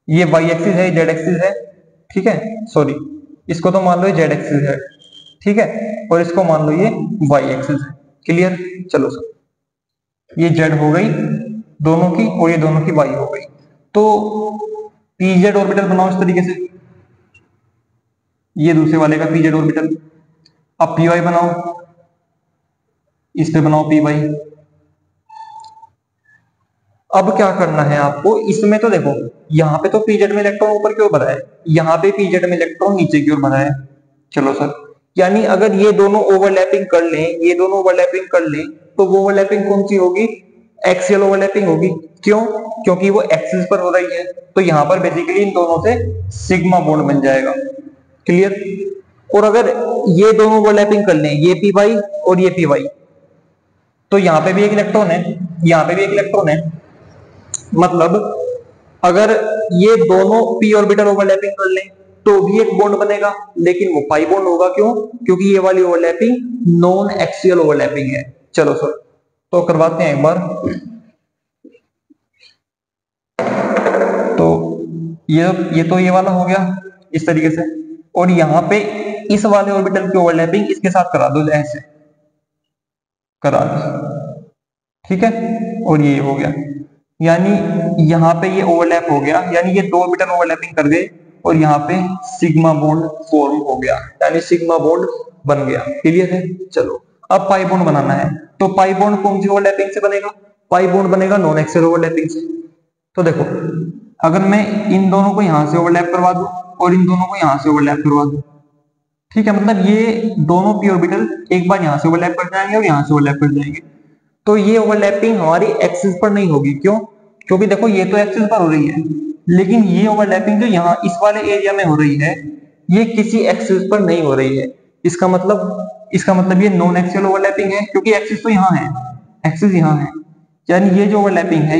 ये वाई एक्सिस है, जेड एक्सिस है, ठीक है, सॉरी इसको तो मान लो ये जेड एक्सिस है, ठीक है, और इसको मान लो ये वाई एक्सिस है। क्लियर? चलो सर, ये जेड हो गई दोनों की, और ये दोनों की वाई हो गई। तो पीजेड ऑर्बिटल बनाओ इस तरीके से, ये दूसरे वाले का पीजेड ऑर्बिटल। अब पीवाई बनाओ, इस पे बनाओ पीवाई। अब क्या करना है आपको इसमें? तो देखो यहाँ पे तो पीजेड में इलेक्ट्रॉन ऊपर की ओर भरा है, यहाँ पे पीजेड में इलेक्ट्रॉन नीचे की ओर भरा है। चलो सर, यानी अगर ये दोनों ओवरलैपिंग कर लें, ये दोनों ओवरलैपिंग कर लें, तो वो ओवरलैपिंग कौन सी होगी? एक्सियल ओवरलैपिंग होगी। क्यों? क्योंकि वो एक्सिस पर हो रही है, तो यहाँ पर बेसिकली इन दोनों से सिग्मा बॉन्ड बन जाएगा। क्लियर? और अगर ये दोनों ओवरलैपिंग कर लें, ये पी वाई और ये पी वाई, तो यहाँ पे भी एक इलेक्ट्रॉन है, यहाँ पे भी एक इलेक्ट्रॉन है, मतलब अगर ये दोनों पी ऑर्बिटल ओवरलैपिंग कर लें तो भी एक बॉन्ड बनेगा, लेकिन वो पाई बॉन्ड होगा। क्यों? क्योंकि ये वाली ओवरलैपिंग नॉन एक्सियल ओवरलैपिंग है। चलो सर, तो करवाते हैं एक बार। तो ये तो ये वाला हो गया इस तरीके से, और यहां पे इस वाले ऑर्बिटल की ओवरलैपिंग इसके साथ करा दो, ऐसे करा दो, ठीक है, और ये हो गया, यानी यहाँ पे ये ओवरलैप हो गया, यानी ये 2 ऑर्बिटल ओवरलैपिंग कर गए, और यहाँ पे सिग्मा बॉन्ड फॉर्म हो गया, यानी सिग्मा बॉन्ड बन गया। क्लियर है? चलो अब पाई बॉन्ड बनाना है, तो पाई बॉन्ड कौन सी ओवरलैपिंग से बनेगा? पाई बॉन्ड बनेगा नॉन एक्सियल ओवरलैपिंग से। तो देखो अगर मैं इन दोनों को यहां से ओवरलैप करवा दूं और इन दोनों को यहां से ओवरलैप करवा दूं, ठीक है, मतलब ये दोनों पी ऑर्बिटल एक बार यहां से ओवरलैप कर जाएंगे और यहां से ओवरलैप कर जाएंगे, तो ये ओवरलैपिंग हमारी एक्सिस पर नहीं होगी। क्यों? क्योंकि देखो ये तो एक्सिस पर हो रही है, लेकिन ये ओवरलैपिंग जो यहाँ इस वाले एरिया में हो रही है, ये किसी एक्सिस पर नहीं हो रही है। इसका मतलब ये नॉन एक्सियल ओवरलैपिंग है, क्योंकि एक्सिस तो यहाँ है, एक्सिस यहाँ है, यानी ये जो ओवरलैपिंग है,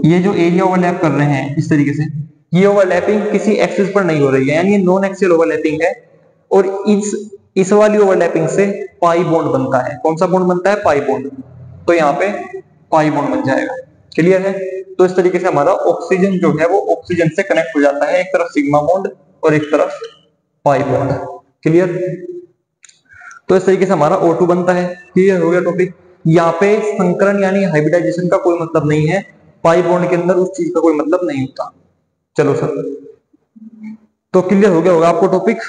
ये जो एरिया ओवरलैप कर रहे हैं इस तरीके से, ये ओवरलैपिंग किसी एक्सिस पर नहीं हो रही है, यानी ये नॉन एक्सियल ओवरलैपिंग है। और इस वाली ओवरलैपिंग से पाई बॉन्ड बनता है। कौन सा बॉन्ड बनता है? Pi bond. तो यहाँ पे पाई बॉन्ड बन जाएगा। क्लियर है? तो इस तरीके से हमारा ऑक्सीजन जो है वो ऑक्सीजन से कनेक्ट हो जाता है, एक तरफ सिग्मा बॉन्ड और एक तरफ पाई बॉन्ड। क्लियर? तो इस तरीके से हमारा O2 बनता है। क्लियर हो गया टॉपिक? यहाँ पे संकरण यानी हाइब्रिडाइजेशन का कोई मतलब नहीं है, पाई बॉन्ड के अंदर उस चीज का कोई मतलब नहीं होता। चलो सर, तो क्लियर हो गया होगा आपको टॉपिक।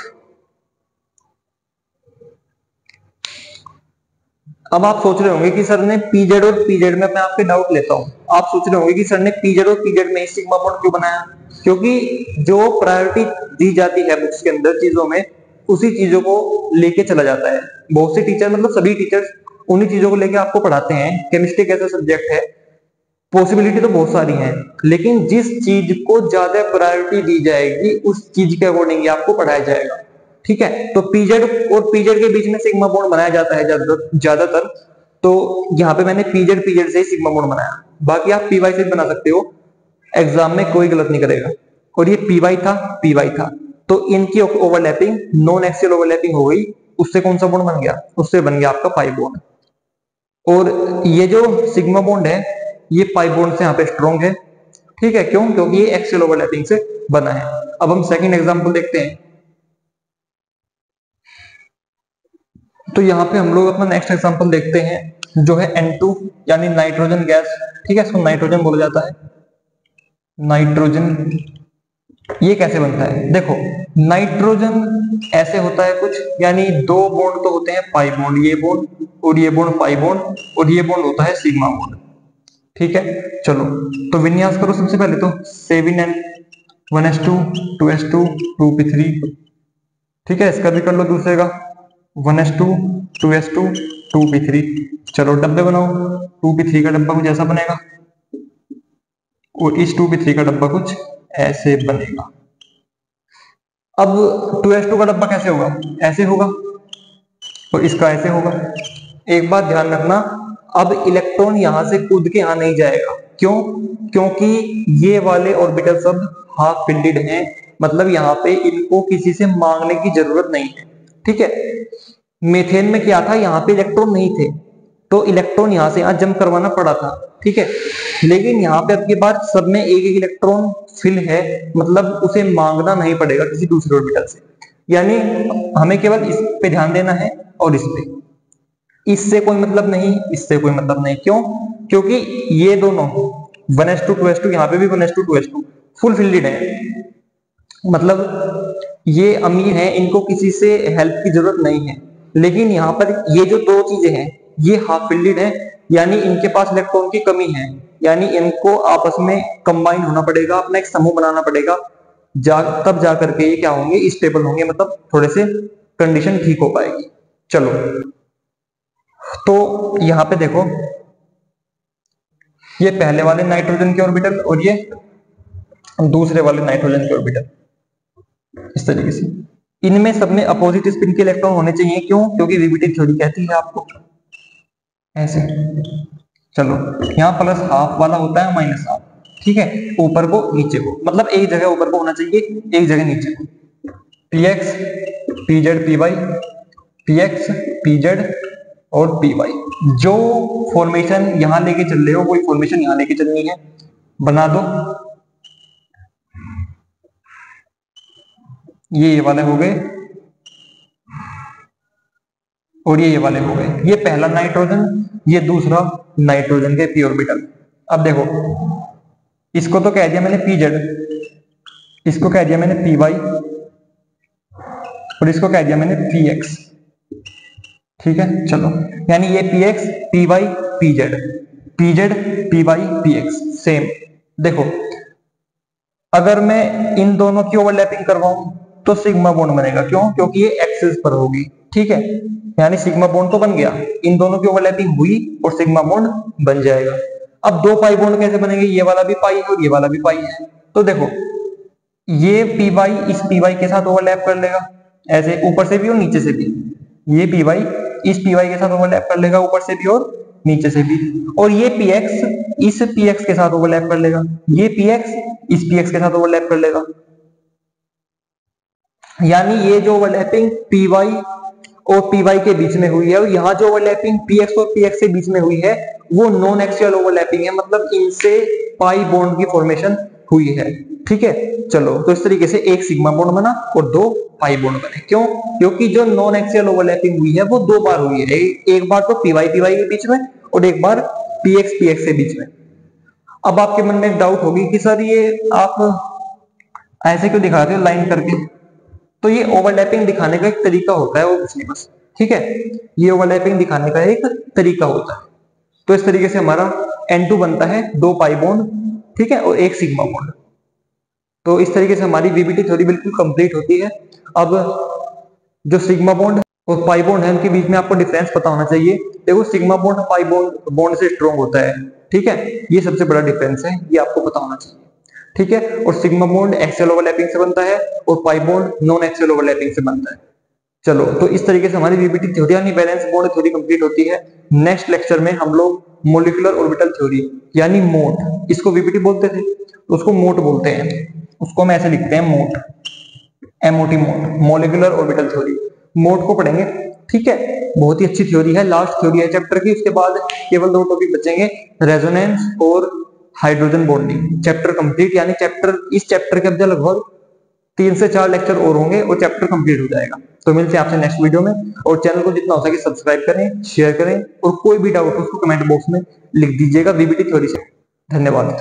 अब आप सोच रहे होंगे कि सर ने पीजेड और पीजेड में, मैं आपके डाउट लेता हूं, आप सोच रहे होंगे कि सर ने पीजेड और पीजेड में ही सिग्मा बॉन्ड क्यों बनाया? क्योंकि जो प्रायोरिटी दी जाती है बुक्स के अंदर चीजों में, उसी चीजों को लेके चला जाता है। बहुत से टीचर, मतलब सभी टीचर्स उन्हीं चीजों को लेके आपको पढ़ाते हैं। केमिस्ट्री कैसा सब्जेक्ट है, पॉसिबिलिटी तो बहुत सारी है, लेकिन जिस चीज को ज्यादा प्रायोरिटी दी जाएगी उस चीज के अकॉर्डिंग आपको पढ़ाया जाएगा। ठीक है, तो पीजेड और पीजेड के बीच में सिग्मा बॉन्ड बनाया जाता है ज्यादातर। तो यहाँ पे मैंने पीजेड पीजेड से ही सिग्मा बॉन्ड बनाया, बाकी आप पीवाई से भी बना सकते हो, एग्जाम में कोई गलत नहीं करेगा। और ये पीवाई था, पीवाई था, तो इनकी ओवरलैपिंग, नॉन एक्सियल ओवरलैपिंग हो गई, उससे कौन सा बॉन्ड बन गया? उससे बन गया आपका पाई बॉन्ड। और ये जो सिग्मा बॉन्ड है, ये पाई बॉन्ड से यहाँ पे स्ट्रॉन्ग है। ठीक है, क्यों? क्योंकि ये एक्सियल ओवरलैपिंग से बना है। अब हम सेकंड एग्जांपल देखते हैं। तो यहाँ पे हम लोग अपना नेक्स्ट एग्जांपल देखते हैं, जो है N2 यानी नाइट्रोजन गैस। ठीक है, इसको नाइट्रोजन बोला जाता है, नाइट्रोजन। ये कैसे बनता है? देखो, नाइट्रोजन ऐसे होता है कुछ, यानी दो बॉन्ड तो होते हैं पाई बॉन्ड, ये बॉन्ड और ये बॉन्ड पाई बॉन्ड, और ये बॉन्ड होता है सिग्मा बॉन्ड। ठीक है, चलो तो विन्यास करो सबसे पहले तो 7n 1s2 2s2 2p3। ठीक है, इसका भी कर लो दूसरे का 1s2 2s2 2p3। चलो डब्बे बनाओ, 2p3 का डब्बा कुछ ऐसा बनेगा और इस 2p3 का डब्बा कुछ ऐसे बनेगा। अब 2s2 का डब्बा कैसे होगा? ऐसे होगा, और इसका ऐसे होगा। एक बात ध्यान रखना, अब इलेक्ट्रॉन यहां से कूद के यहां नहीं जाएगा। क्यों? क्योंकि ये वाले ऑर्बिटल सब हाफ फिल्डेड हैं, मतलब यहाँ पे इनको किसी से मांगने की जरूरत नहीं है। ठीक है, मीथेन में क्या था, यहाँ पे इलेक्ट्रॉन नहीं थे, तो इलेक्ट्रॉन यहां से यहां जंप करवाना पड़ा था। ठीक है, लेकिन यहाँ पे अब की बार सब में एक एक इलेक्ट्रॉन फिल है, मतलब उसे मांगना नहीं पड़ेगा किसी दूसरे ऑर्बिटल से। यानी हमें केवल इस पे ध्यान देना है और इस पे, इससे कोई मतलब नहीं, इससे कोई मतलब नहीं। क्यों? क्योंकि ये दोनों 1s2 2s2, यहाँ पे भी 1s2 2s2 फुल फिल्डेड है, मतलब ये अमीर हैं, इनको किसी से हेल्प की जरूरत नहीं है। लेकिन यहाँ पर ये जो दो चीजें हैं, ये हाफ फिल्डेड है, यानी इनके पास इलेक्ट्रॉन की कमी है, यानी इनको आपस में कंबाइन होना पड़ेगा, अपना एक समूह बनाना पड़ेगा, तब जा करके ये क्या होंगे, स्टेबल होंगे, मतलब थोड़े से कंडीशन ठीक हो पाएगी। चलो, तो यहां पे देखो, ये पहले वाले नाइट्रोजन के ऑर्बिटल और ये दूसरे वाले नाइट्रोजन के ऑर्बिटल, इस तरीके से इनमें सब में अपोजिट स्पिन के इलेक्ट्रॉन होने चाहिए। क्यों? क्योंकि वीबीटी थ्योरी कहती है आपको ऐसे। चलो, यहाँ प्लस हाफ वाला होता है, माइनस हाफ। ठीक है, ऊपर को नीचे को, मतलब एक जगह ऊपर को होना चाहिए, एक जगह नीचे को। px pz py, px pz और py, जो फॉर्मेशन यहां लेके चल रहे हो वही फॉर्मेशन यहां लेके चलनी है। बना दो, ये वाले हो गए और ये वाले हो गए। ये पहला नाइट्रोजन, ये दूसरा नाइट्रोजन के पी ऑर्बिटल। अब देखो, इसको तो कह दिया मैंने pz, इसको कह दिया मैंने py और इसको कह दिया मैंने px। ठीक है, चलो, यानी ये px py pz, pz py px same. देखो, अगर मैं इन दोनों की ओवरलैपिंग करवाऊं तो सिग्मा बॉन्ड बनेगा। क्यों? क्योंकि ये एक्सिस पर होगी। ठीक है, यानी सिग्मा बॉन्ड तो बन गया, इन दोनों की ओवरलैपिंग हुई और सिग्मा बॉन्ड बन जाएगा। अब दो पाई बॉन्ड कैसे बनेंगे? ये वाला भी पाई है और ये वाला भी पाई है। तो देखो, ये पी वाई इस पी वाई के साथ ओवरलैप कर लेगा, ऐसे ऊपर से भी और नीचे से भी। ये पी वाई इस पी वाई के साथ ओवरलैप कर लेगा, ऊपर से भी और नीचे से भी। और ये पी एक्स इस पी एक्स के साथ ओवरलैप कर लेगा, ये पी एक्स इस पी एक्स के साथ ओवरलैप कर लेगा। यानी ये जो ओवरलैपिंग पी वाई और पी वाई के बीच में हुई है, और यहाँ जो ओवरलैपिंग पी एक्स और पी एक्स के बीच में हुई है, वो नॉन एक्सियल ओवरलैपिंग है, मतलब इनसे पाई बॉन्ड की फॉर्मेशन हुई है। ठीक है, चलो, तो इस तरीके से एक सिग्मा बॉन्ड बना और दो पाई बॉन्ड बने। क्यों? क्योंकि जो नॉन एक्सियल ओवरलैपिंग हुई है वो दो बार हुई है, एक बार तो पी वाई के बीच में और एक बार पीएक्स पीएक्स के बीच में। अब आपके मन में एक डाउट होगी कि सर ये आप ऐसे क्यों दिखाते हो लाइन करके? तो ये ओवरलैपिंग दिखाने का एक तरीका होता है वो कुछ नहीं बस, ठीक है, ये ओवरलैपिंग दिखाने का एक तरीका होता है। तो इस तरीके से हमारा N2 बनता है 2 पाई बॉन्ड, ठीक है, और एक सिग्मा बॉन्ड। तो इस तरीके से हमारी वीबीटी थ्योरी बिल्कुल कंप्लीट होती है। अब जो सिग्मा बॉन्ड और पाई बॉन्ड है उनके बीच में आपको डिफरेंस पता होना चाहिए। देखो sigma bond pi bond bond से स्ट्रॉन्ग होता है, ठीक है, ये सबसे बड़ा डिफरेंस है, ये आपको पता होना चाहिए, ठीक है। और सिग्मा बॉन्ड एक्सियल ओवरलैपिंग से बनता है और pi bond non axial overlapping से बनता है। चलो, तो इस तरीके से हमारी वीबीटी थ्योरी यानी वैलेंस बॉन्ड थ्योरी कंप्लीट होती है। नेक्स्ट लेक्चर में हम लोग मॉलिक्यूलर ऑर्बिटल थ्योरी यानी मोट, इसको वीबीटी बोलते थे तो उसको मोट बोलते हैं, उसको हम ऐसे लिखते हैं मोट, एमओटी मोट, मॉलिक्यूलर ऑर्बिटल थ्योरी, मोट को पढ़ेंगे, ठीक है। बहुत ही अच्छी थ्योरी है, लास्ट थ्योरी है चैप्टर की। उसके बाद केवल 2 टॉपिक बचेंगे, रेजोनेंस और हाइड्रोजन बॉन्डिंग। चैप्टर कंप्लीट, यानी चैप्टर इस चैप्टर के अंदर लगभग 3 से 4 लेक्चर और होंगे और चैप्टर कंप्लीट हो जाएगा। तो मिलते हैं आपसे नेक्स्ट वीडियो में, और चैनल को जितना हो सके सब्सक्राइब करें, शेयर करें, और कोई भी डाउट हो उसको कमेंट बॉक्स में लिख दीजिएगा वीबीटी थ्योरी से। धन्यवाद।